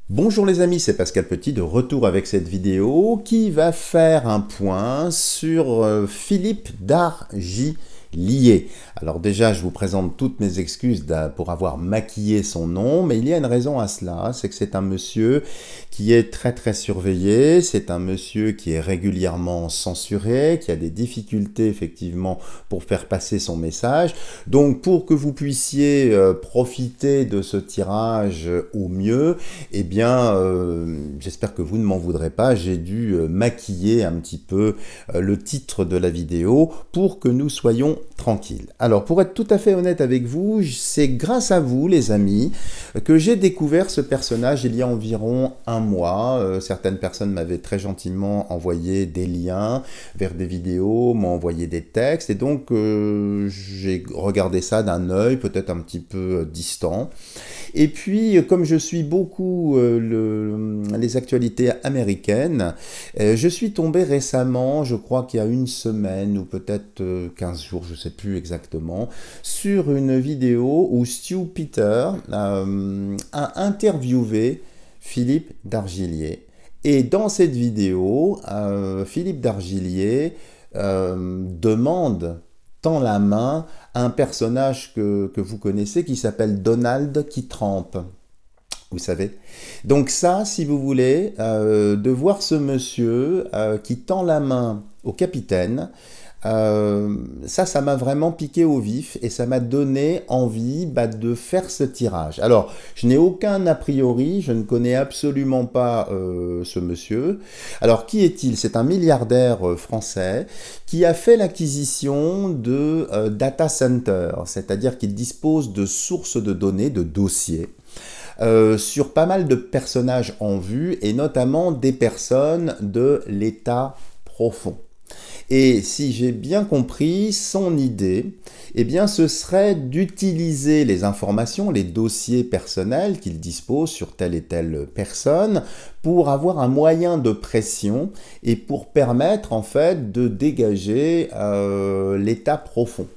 Bonjour les amis, c'est Pascal Petit de retour avec cette vidéo qui va faire un point sur Philippe d'Argillier. Alors déjà, je vous présente toutes mes excuses pour avoir maquillé son nom, mais il y a une raison à cela, c'est que c'est un monsieur qui est très surveillé, c'est un monsieur qui est régulièrement censuré, qui a des difficultés effectivement pour faire passer son message. Donc pour que vous puissiez profiter de ce tirage au mieux, eh bien, j'espère que vous ne m'en voudrez pas, j'ai dû maquiller un petit peu le titre de la vidéo pour que nous soyons tranquilles. Alors, pour être tout à fait honnête avec vous, c'est grâce à vous, les amis, que j'ai découvert ce personnage il y a environ un mois. Certaines personnes m'avaient très gentiment envoyé des liens vers des vidéos, m'ont envoyé des textes, et donc j'ai regardé ça d'un œil peut-être un petit peu distant. Et puis, comme je suis beaucoup les actualités américaines, je suis tombé récemment, je crois qu'il y a une semaine ou peut-être 15 jours, je ne sais plus exactement, sur une vidéo où Stu Peter a interviewé Philippe d'Argillier. Et dans cette vidéo, Philippe d'Argillier tend la main à un personnage que vous connaissez qui s'appelle Donald qui trempe. Vous savez. Donc ça, si vous voulez, de voir ce monsieur qui tend la main au capitaine, ça m'a vraiment piqué au vif et ça m'a donné envie de faire ce tirage. Alors, je n'ai aucun a priori, je ne connais absolument pas ce monsieur. Alors, qui est-il? C'est un milliardaire français qui a fait l'acquisition de data center, c'est-à-dire qu'il dispose de sources de données, de dossiers, sur pas mal de personnages en vue et notamment des personnes de l'état profond. Et si j'ai bien compris, son idée, eh bien, ce serait d'utiliser les informations, les dossiers personnels qu'il dispose sur telle et telle personne pour avoir un moyen de pression et pour permettre en fait de dégager l'état profond.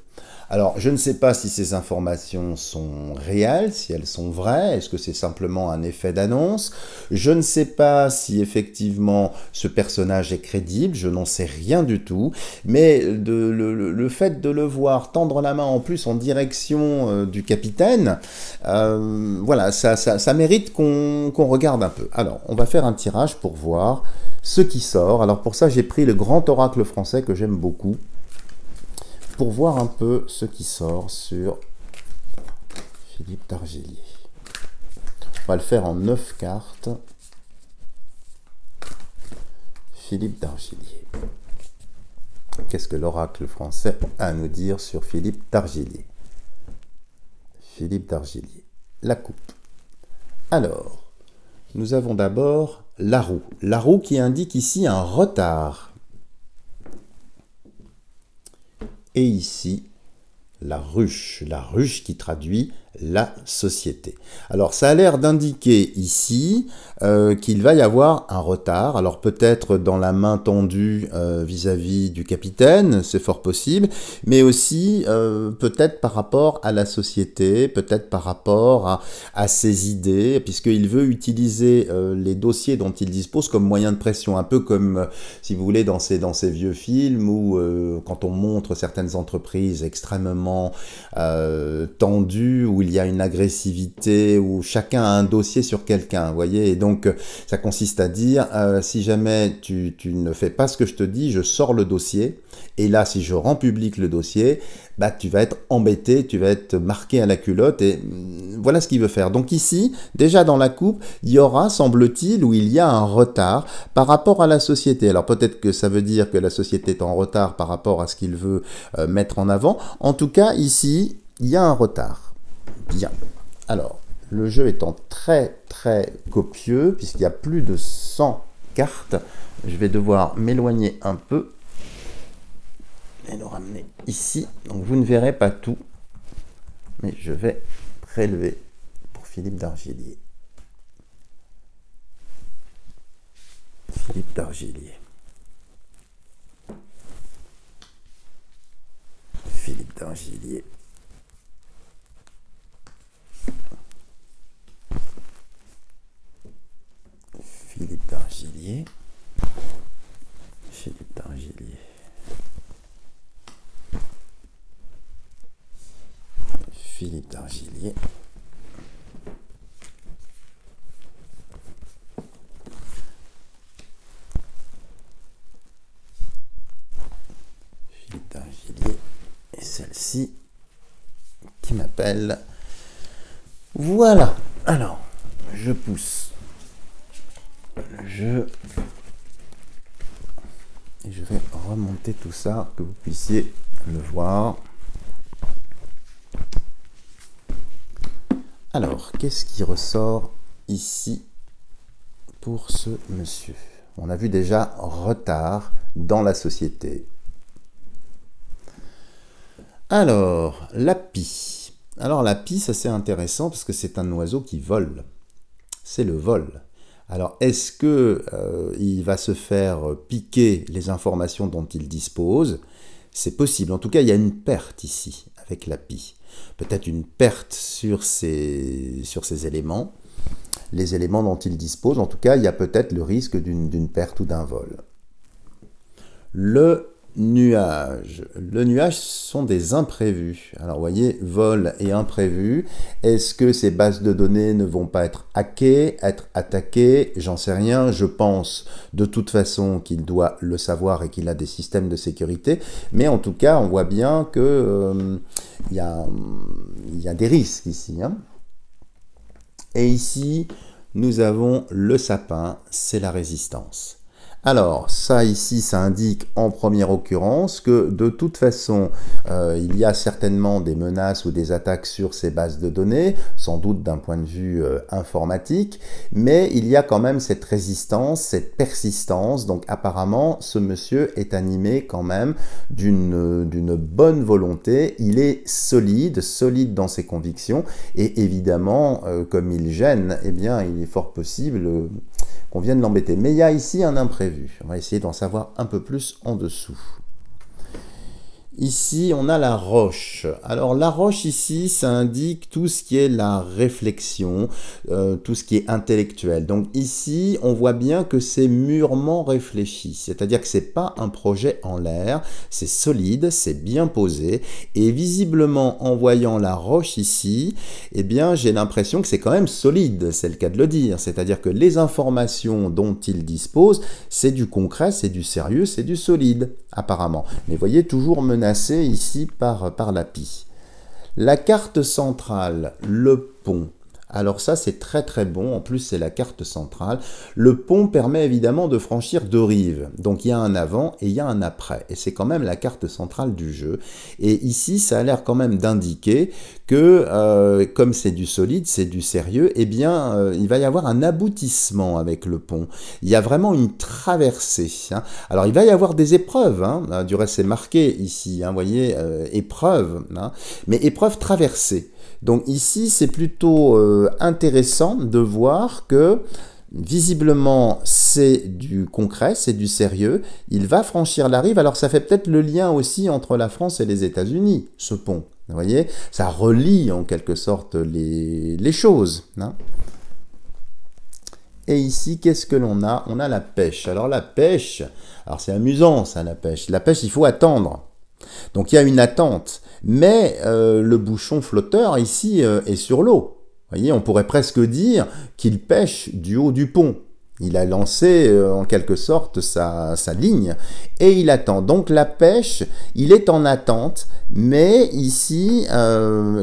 Alors, je ne sais pas si ces informations sont réelles, si elles sont vraies, est-ce que c'est simplement un effet d'annonce? Je ne sais pas si effectivement ce personnage est crédible, je n'en sais rien du tout, mais le fait de le voir tendre la main en plus en direction du capitaine, voilà, ça mérite qu'on regarde un peu. Alors, on va faire un tirage pour voir ce qui sort. Alors pour ça, j'ai pris le grand oracle français que j'aime beaucoup, pour voir un peu ce qui sort sur Philippe d'Argillier. On va le faire en 9 cartes. Philippe d'Argillier. Qu'est-ce que l'oracle français a à nous dire sur Philippe d'Argillier? Philippe d'Argillier. La coupe. Alors, nous avons d'abord la roue. La roue qui indique ici un retard. Et ici, la ruche qui traduit la société. Alors ça a l'air d'indiquer ici qu'il va y avoir un retard, alors peut-être dans la main tendue vis-à-vis du capitaine, c'est fort possible, mais aussi peut-être par rapport à la société, peut-être par rapport à ses idées, puisqu'il veut utiliser les dossiers dont il dispose comme moyen de pression, un peu comme, si vous voulez, dans ces vieux films où quand on montre certaines entreprises extrêmement tendues, où il y a une agressivité, où chacun a un dossier sur quelqu'un, vous voyez, et donc ça consiste à dire, si jamais tu ne fais pas ce que je te dis, je sors le dossier, et là, si je rends public le dossier, tu vas être embêté, tu vas être marqué à la culotte, et voilà ce qu'il veut faire. Donc ici, déjà dans la coupe, il y aura, semble-t-il, où il y a un retard par rapport à la société. Alors peut-être que ça veut dire que la société est en retard par rapport à ce qu'il veut mettre en avant. En tout cas, ici, il y a un retard. Bien. Alors, le jeu étant très copieux, puisqu'il y a plus de 100 cartes, je vais devoir m'éloigner un peu et le ramener ici. Donc vous ne verrez pas tout, mais je vais prélever pour Philippe d'Argillier. Philippe d'Argillier. Philippe d'Argillier. d'Argillier. Philippe d'Argillier. Philippe d'Argillier. Philippe d'Argillier. Et celle-ci qui m'appelle. Voilà. Alors, je pousse le jeu. Et je vais remonter tout ça, que vous puissiez le voir. Alors, qu'est-ce qui ressort ici pour ce monsieur? On a vu déjà retard dans la société. Alors, la pie. Alors, la pie, ça c'est intéressant parce que c'est un oiseau qui vole. C'est le vol. Alors, est-ce que il va se faire piquer les informations dont il dispose? C'est possible. En tout cas, il y a une perte ici avec la pie. Peut-être une perte sur ces éléments, les éléments dont il dispose. En tout cas, il y a peut-être le risque d'une perte ou d'un vol. Le nuage. Le nuage sont des imprévus. Alors, vous voyez, vol et imprévu. Est-ce que ces bases de données ne vont pas être hackées, être attaquées? J'en sais rien. Je pense de toute façon qu'il doit le savoir et qu'il a des systèmes de sécurité. Mais en tout cas, on voit bien que il y a des risques ici. Hein. Et ici, nous avons le sapin, c'est la résistance. Alors, ça ici, ça indique en première occurrence que de toute façon, il y a certainement des menaces ou des attaques sur ces bases de données, sans doute d'un point de vue informatique, mais il y a quand même cette résistance, cette persistance. Donc apparemment, ce monsieur est animé quand même d'une bonne volonté. Il est solide dans ses convictions, et évidemment, comme il gêne, eh bien, il est fort possible qu'on vienne l'embêter. Mais il y a ici un imprévu. On va essayer d'en savoir un peu plus en dessous. Ici, on a la roche. Alors, la roche, ici, ça indique tout ce qui est la réflexion, tout ce qui est intellectuel. Donc, ici, on voit bien que c'est mûrement réfléchi. C'est-à-dire que c'est pas un projet en l'air, c'est solide, c'est bien posé. Et visiblement, en voyant la roche ici, eh bien, j'ai l'impression que c'est quand même solide, c'est le cas de le dire. C'est-à-dire que les informations dont il dispose, c'est du concret, c'est du sérieux, c'est du solide, apparemment. Mais voyez, toujours menacé ici par la pie. La carte centrale, le pont. Alors ça, c'est très très bon. En plus, c'est la carte centrale. Le pont permet évidemment de franchir deux rives. Donc, il y a un avant et il y a un après. Et c'est quand même la carte centrale du jeu. Et ici, ça a l'air quand même d'indiquer que, comme c'est du solide, c'est du sérieux, eh bien, il va y avoir un aboutissement avec le pont. Il y a vraiment une traversée. Hein. Alors, il va y avoir des épreuves. Hein. Du reste, c'est marqué ici. Hein, vous voyez, épreuve. Hein, mais épreuve traversée. Donc ici, c'est plutôt intéressant de voir que visiblement, c'est du concret, c'est du sérieux. Il va franchir la rive. Alors ça fait peut-être le lien aussi entre la France et les États-Unis, ce pont. Vous voyez, ça relie en quelque sorte les choses. Hein. Et ici, qu'est-ce que l'on a? On a la pêche. Alors la pêche, alors c'est amusant ça, la pêche. La pêche, il faut attendre. Donc il y a une attente, mais le bouchon flotteur ici est sur l'eau. Vous voyez, on pourrait presque dire qu'il pêche du haut du pont. Il a lancé en quelque sorte sa ligne et il attend. Donc la pêche, il est en attente, mais ici,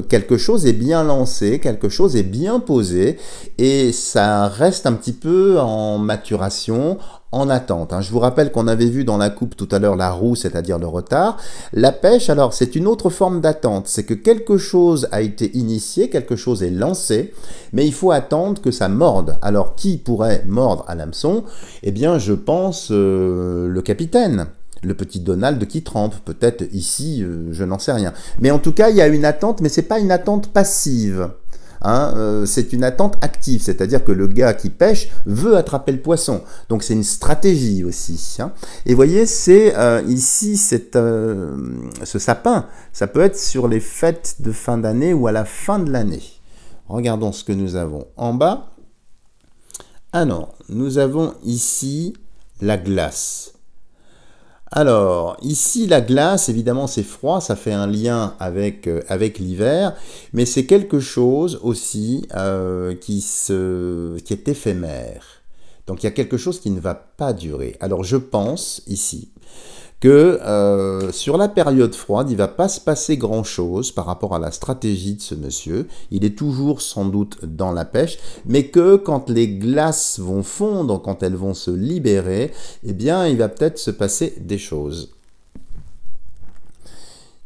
quelque chose est bien lancé, quelque chose est bien posé et ça reste un petit peu en maturation, en attente. Je vous rappelle qu'on avait vu dans la coupe tout à l'heure la roue, c'est-à-dire le retard. La pêche, alors, c'est une autre forme d'attente. C'est que quelque chose a été initié, quelque chose est lancé, mais il faut attendre que ça morde. Alors, qui pourrait mordre à l'hameçon? Eh bien, je pense le capitaine. Le petit Donald qui trempe, peut-être ici, je n'en sais rien. Mais en tout cas, il y a une attente, mais c'est pas une attente passive. Hein, c'est une attente active, c'est-à-dire que le gars qui pêche veut attraper le poisson. Donc c'est une stratégie aussi. Hein. Et vous voyez, c'est ici ce sapin, ça peut être sur les fêtes de fin d'année ou à la fin de l'année. Regardons ce que nous avons en bas. Alors, nous avons ici la glace. Alors, ici, la glace, évidemment, c'est froid, ça fait un lien avec l'hiver, mais c'est quelque chose aussi qui est éphémère. Donc, il y a quelque chose qui ne va pas durer. Alors, je pense ici que sur la période froide, il ne va pas se passer grand-chose par rapport à la stratégie de ce monsieur. Il est toujours sans doute dans la pêche, mais que quand les glaces vont fondre, quand elles vont se libérer, eh bien, il va peut-être se passer des choses.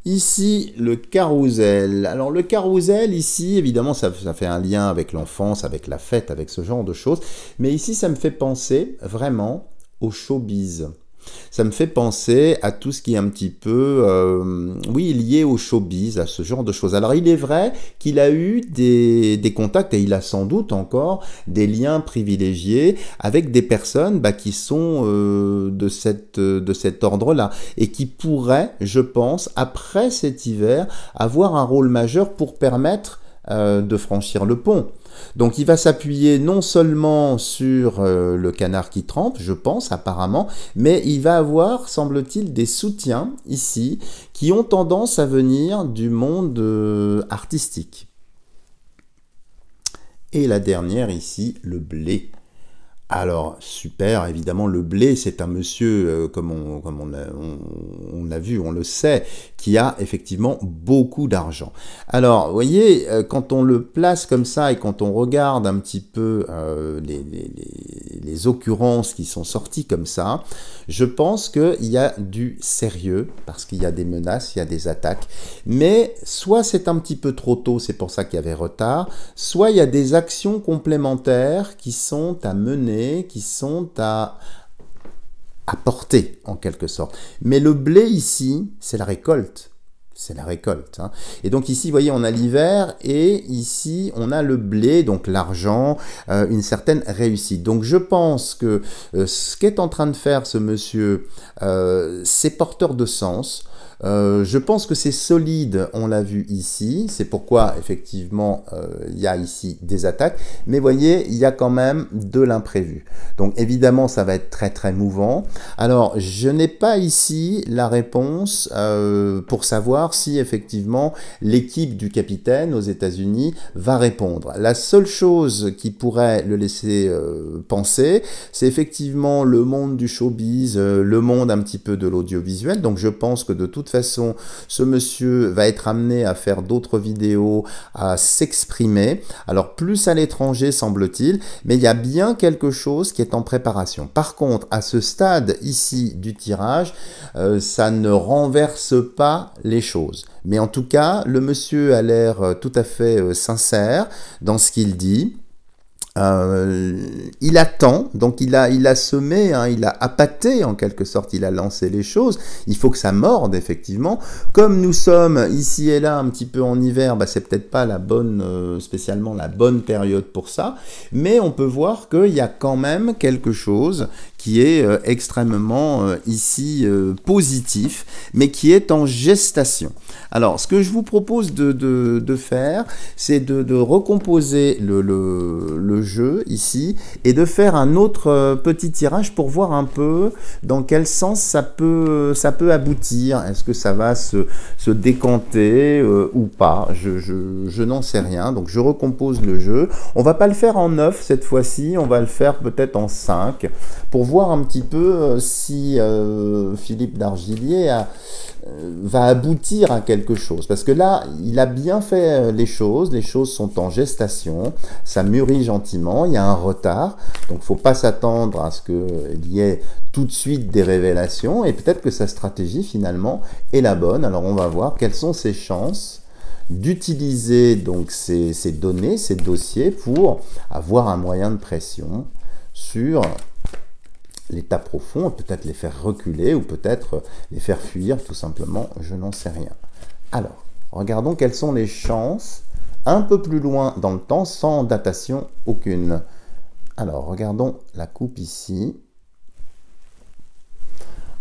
Ici, le carrousel. Alors, le carrousel, ici, évidemment, ça fait un lien avec l'enfance, avec la fête, avec ce genre de choses. Mais ici, ça me fait penser vraiment au showbiz. Ça me fait penser à tout ce qui est un petit peu, oui, lié au showbiz, à ce genre de choses. Alors, il est vrai qu'il a eu des contacts, et il a sans doute encore des liens privilégiés avec des personnes qui sont de cet ordre-là, et qui pourraient, je pense, après cet hiver, avoir un rôle majeur pour permettre de franchir le pont. Donc il va s'appuyer non seulement sur le canard qui trempe, je pense apparemment, mais il va avoir, semble-t-il, des soutiens ici qui ont tendance à venir du monde artistique. Et la dernière ici, le blé. Alors, super, évidemment, le blé, c'est un monsieur, comme on l'a vu, on le sait, qui a effectivement beaucoup d'argent. Alors, vous voyez, quand on le place comme ça et quand on regarde un petit peu les occurrences qui sont sorties comme ça, je pense qu'il y a du sérieux, parce qu'il y a des menaces, il y a des attaques, mais soit c'est un petit peu trop tôt, c'est pour ça qu'il y avait retard, soit il y a des actions complémentaires qui sont à mener, qui sont à porter en quelque sorte. Mais le blé ici, c'est la récolte. C'est la récolte. Hein. Et donc ici, vous voyez, on a l'hiver et ici, on a le blé, donc l'argent, une certaine réussite. Donc je pense que ce qu'est en train de faire ce monsieur, c'est porteur de sens. Je pense que c'est solide, on l'a vu ici, c'est pourquoi effectivement il y a ici des attaques, mais voyez, il y a quand même de l'imprévu. Donc évidemment ça va être très très mouvant. Alors je n'ai pas ici la réponse pour savoir si effectivement l'équipe du capitaine aux États-Unis va répondre. La seule chose qui pourrait le laisser penser, c'est effectivement le monde du showbiz, le monde un petit peu de l'audiovisuel, donc je pense que de toute façon, ce monsieur va être amené à faire d'autres vidéos, à s'exprimer. Alors, plus à l'étranger, semble-t-il, mais il y a bien quelque chose qui est en préparation. Par contre, à ce stade ici du tirage, ça ne renverse pas les choses. Mais en tout cas, le monsieur a l'air tout à fait sincère dans ce qu'il dit. Il attend, donc il a semé, hein, il a appâté en quelque sorte, il a lancé les choses. Il faut que ça morde effectivement. Comme nous sommes ici et là un petit peu en hiver, c'est peut-être pas la bonne, spécialement la bonne période pour ça, mais on peut voir qu'il y a quand même quelque chose qui est extrêmement ici positif, mais qui est en gestation. Alors, ce que je vous propose de faire, c'est de recomposer le jeu ici et de faire un autre petit tirage pour voir un peu dans quel sens ça peut aboutir. Est-ce que ça va se décanter ou pas? Je n'en sais rien. Donc, je recompose le jeu. On va pas le faire en 9 cette fois-ci. On va le faire peut-être en 5 pour voir un petit peu si Philippe d'Argillier va aboutir à quelque chose. Parce que là, il a bien fait les choses sont en gestation, ça mûrit gentiment, il y a un retard, donc il ne faut pas s'attendre à ce qu'il y ait tout de suite des révélations, et peut-être que sa stratégie finalement est la bonne. Alors on va voir quelles sont ses chances d'utiliser donc ces données, ces dossiers pour avoir un moyen de pression sur l'état profond, peut-être les faire reculer ou peut-être les faire fuir tout simplement, je n'en sais rien. Alors, regardons quelles sont les chances un peu plus loin dans le temps sans datation aucune. Alors, regardons la coupe ici.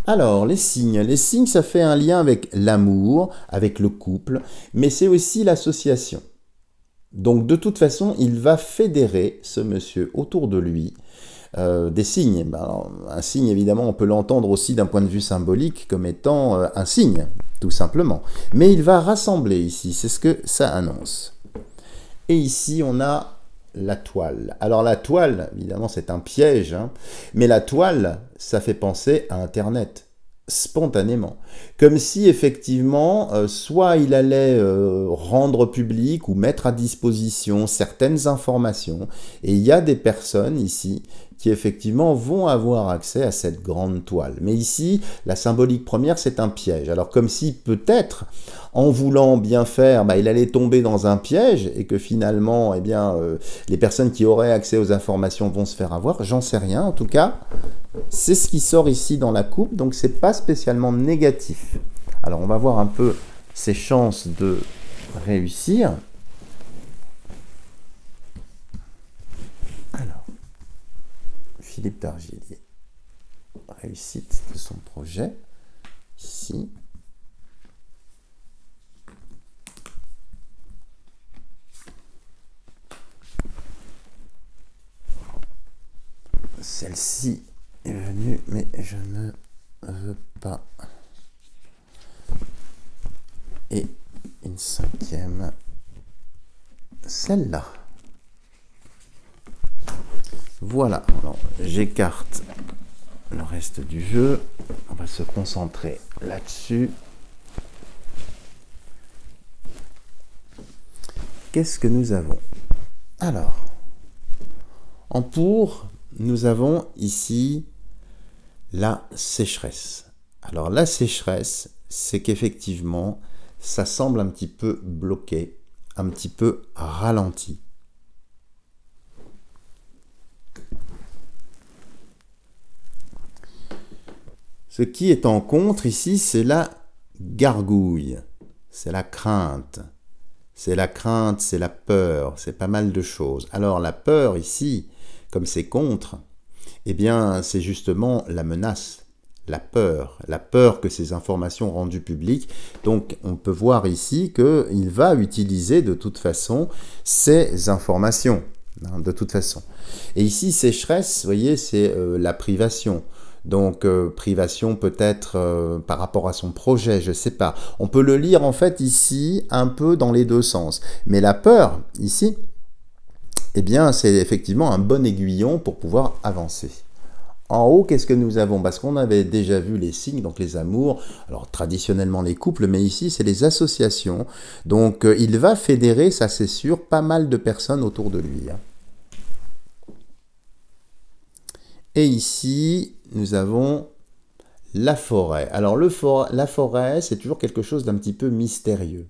Alors, les signes, ça fait un lien avec l'amour, avec le couple, mais c'est aussi l'association. Donc de toute façon, il va fédérer ce monsieur autour de lui des signes. Alors, un signe, évidemment, on peut l'entendre aussi d'un point de vue symbolique comme étant un signe, tout simplement. Mais il va rassembler ici, c'est ce que ça annonce. Et ici, on a la toile. Alors la toile, évidemment, c'est un piège, hein, mais la toile, ça fait penser à Internet, spontanément. Comme si, effectivement, soit il allait rendre public ou mettre à disposition certaines informations, et il y a des personnes ici qui, effectivement, vont avoir accès à cette grande toile. Mais ici, la symbolique première, c'est un piège. Alors, comme si, peut-être, en voulant bien faire, il allait tomber dans un piège, et que finalement, eh bien, les personnes qui auraient accès aux informations vont se faire avoir, j'en sais rien, en tout cas, c'est ce qui sort ici dans la coupe, donc c'est pas spécialement négatif. Alors on va voir un peu ses chances de réussir. Alors, Philippe d'Argillier, réussite de son projet, ici. Celle-ci est venue, mais je ne veux pas. Et une cinquième, celle-là. Voilà, alors j'écarte le reste du jeu. On va se concentrer là-dessus. Qu'est-ce que nous avons? Alors, en pour, nous avons ici la sécheresse. Alors la sécheresse, c'est qu'effectivement, ça semble un petit peu bloqué, un petit peu ralenti. Ce qui est en contre ici, c'est la gargouille, c'est la crainte. C'est la crainte, c'est la peur, c'est pas mal de choses. Alors la peur ici, comme c'est contre, eh bien c'est justement la menace, la peur que ces informations rendues publiques. Donc on peut voir ici qu'il va utiliser de toute façon ces informations, hein, de toute façon. Et ici sécheresse, vous voyez, c'est la privation. Donc privation peut-être par rapport à son projet, je ne sais pas. On peut le lire en fait ici un peu dans les deux sens. Mais la peur ici, eh bien c'est effectivement un bon aiguillon pour pouvoir avancer. En haut, qu'est-ce que nous avons? Parce qu'on avait déjà vu les signes, donc les amours, alors traditionnellement les couples, mais ici c'est les associations. Donc il va fédérer, ça c'est sûr, pas mal de personnes autour de lui. Et ici, nous avons la forêt. Alors la forêt, c'est toujours quelque chose d'un petit peu mystérieux.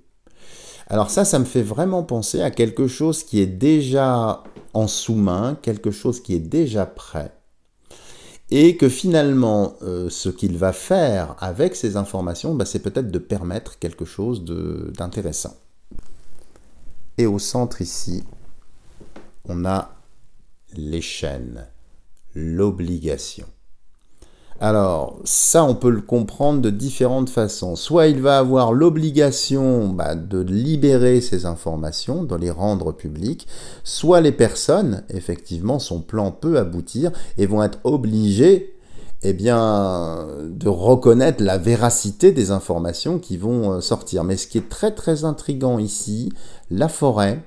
Alors ça me fait vraiment penser à quelque chose qui est déjà en sous-main, quelque chose qui est déjà prêt. Et que finalement, ce qu'il va faire avec ces informations, c'est peut-être de permettre quelque chose d'intéressant. Et au centre ici, on a les chaînes, l'obligation. Alors, ça, on peut le comprendre de différentes façons. Soit il va avoir l'obligation de libérer ces informations, de les rendre publiques, soit les personnes, effectivement, son plan peut aboutir et vont être obligées de reconnaître la véracité des informations qui vont sortir. Mais ce qui est très très intriguant ici, la forêt,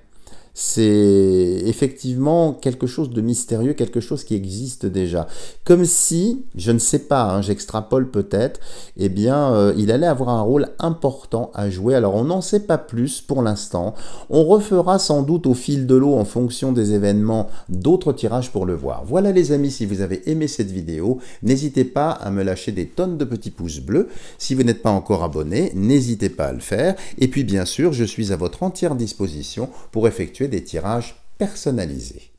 c'est effectivement quelque chose de mystérieux, quelque chose qui existe déjà. Comme si, je ne sais pas, j'extrapole peut-être, il allait avoir un rôle important à jouer. Alors on n'en sait pas plus pour l'instant. On refera sans doute au fil de l'eau en fonction des événements d'autres tirages pour le voir. Voilà les amis, si vous avez aimé cette vidéo, n'hésitez pas à me lâcher des tonnes de petits pouces bleus. Si vous n'êtes pas encore abonné, n'hésitez pas à le faire. Et puis bien sûr, je suis à votre entière disposition pour effectuer des tirages personnalisés.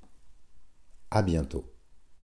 À bientôt.